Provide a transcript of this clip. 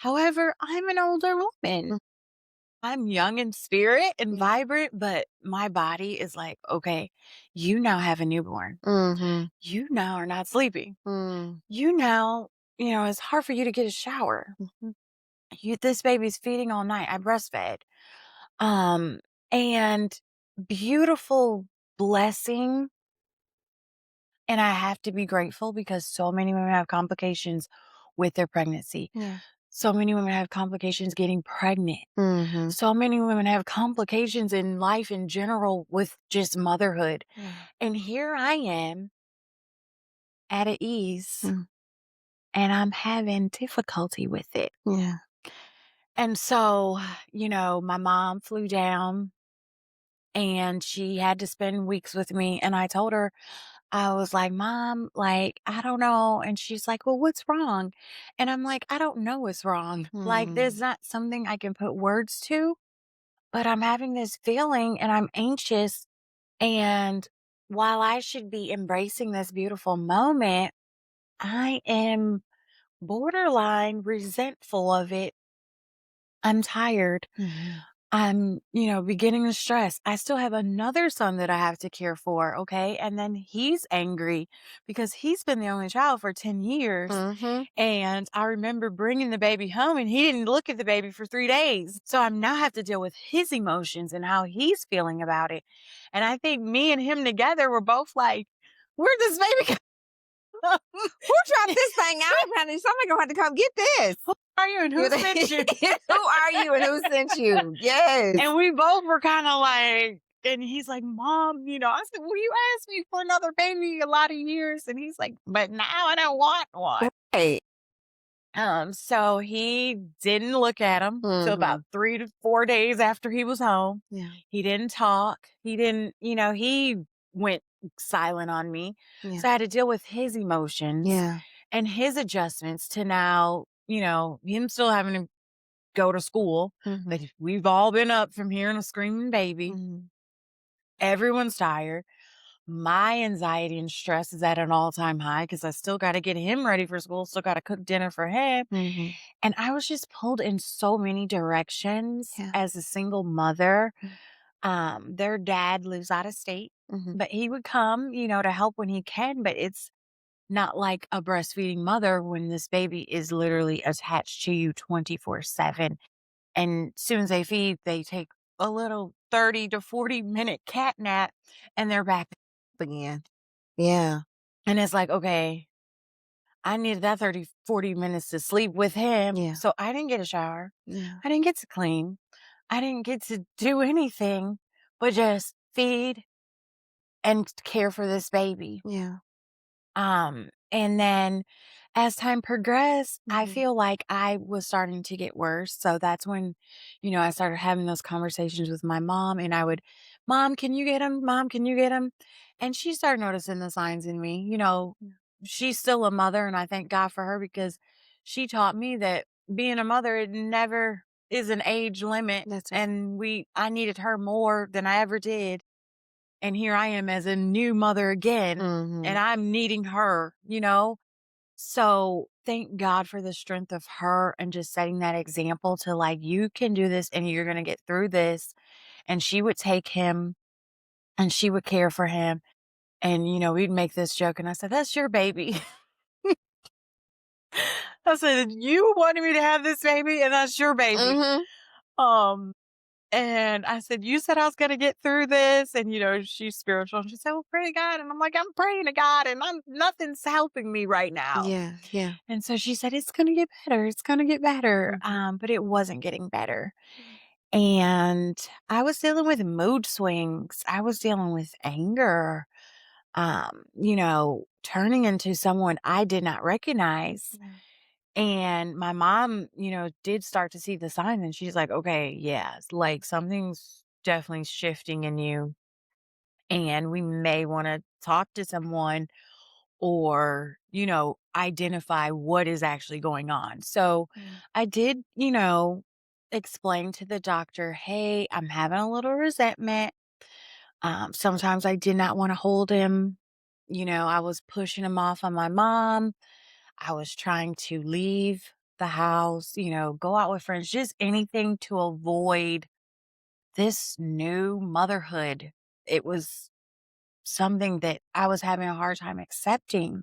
However, I'm an older woman. Mm, I'm young in spirit and yeah. vibrant, but my body is like, okay, you now have a newborn. Mhm. You now are not sleeping. Mm. You now, it's hard for you to get a shower. Mhm. This baby's feeding all night. I breastfed. Um, and beautiful blessing. And I have to be grateful because so many women have complications with their pregnancy. Yeah. So many women have complications getting pregnant. Mhm. So many women have complications in life in general with just motherhood. Yeah. And here I am at ease Mm. and I'm having difficulty with it. Yeah. And so, my mom flew down and she had to spend weeks with me. And I told her, I was like, Mom, like, I don't know. And she's like, Well, what's wrong? And I'm like, I don't know what's wrong. Like, there's Mm. not something I can put words to, but I'm having this feeling and I'm anxious. And while I should be embracing this beautiful moment, I am borderline resentful of it. I'm tired. Mhm. I'm, beginning to stress. I still have another son that I have to care for. Okay. And then he's angry because he's been the only child for 10 years. Mhm. And I remember bringing the baby home and he didn't look at the baby for 3 days. So I now have to deal with his emotions and how he's feeling about it. And I think me and him together were both like, where'd this baby come from? Who dropped this thing out, honey? Somebody gonna have to come get this. Who are you and You who know? sent you? Who are you and who sent you? Yes. And we both were kinda like and he's like, "Mom," I said, "Well, you asked me for another baby a lot of years." And he's like, "But now I don't want one." Right. So he didn't look at him till about Mhm. 3 to 4 days after he was home. Yeah. He didn't talk. He didn't he went silent on me. Yeah. So I had to deal with his emotions Yeah. and his adjustments to now, him still having to go to school, Mhm. but we've all been up from hearing a screaming baby. Mhm. Everyone's tired. My anxiety and stress is at an all-time high because I still gotta get him ready for school, still gotta cook dinner for him, Mhm. and I was just pulled in so many directions Yeah. as a single mother. Mm. Their dad lives out of state, Mhm. but he would come, to help when he can, but it's not like a breastfeeding mother when this baby is literally attached to you 24/7. And soon as they feed, they take a little 30 to 40-minute cat nap and they're back. Again. Yeah. And it's like, okay, I needed that 30, 40 minutes to sleep with him. Yeah. So I didn't get a shower. Yeah. I didn't get to clean. I didn't get to do anything but just feed and care for this baby. Yeah. And then as time progressed, I Mhm. feel like I was starting to get worse. So that's when, I started having those conversations with my mom and I would, Mom, can you get him? Mom, can you get him? And she started noticing the signs in me. Yeah. She's still a mother and I thank God for her because she taught me that being a mother, it never is an age limit. That's right. And I needed her more than I ever did. And here I am as a new mother again, and Mhm. I'm needing her. So thank God for the strength of her and just setting that example to like, you can do this and you're going to get through this. And she would take him and she would care for him. And, we'd make this joke. And I said, That's your baby. I said, You wanted me to have this baby and that's your baby. Mhm. Um, And I said, You said I was gonna get through this. And, she's spiritual. And she said, Well, pray to God. And I'm like, I'm praying to God and nothing's helping me right now. Yeah. Yeah. And so she said, It's gonna get better. It's gonna get better. Mhm. But it wasn't getting better. And I was dealing with mood swings. I was dealing with anger, turning into someone I did not recognize. Yeah. And my mom, did start to see the signs and she's like, okay, yes, like something's definitely shifting in you. And we may want to talk to someone or, identify what is actually going on. So Yeah. I did, explain to the doctor, hey, I'm having a little resentment. Sometimes I did not want to hold him. I was pushing him off on my mom. I was trying to leave the house, go out with friends, just anything to avoid this new motherhood. It was something that I was having a hard time accepting.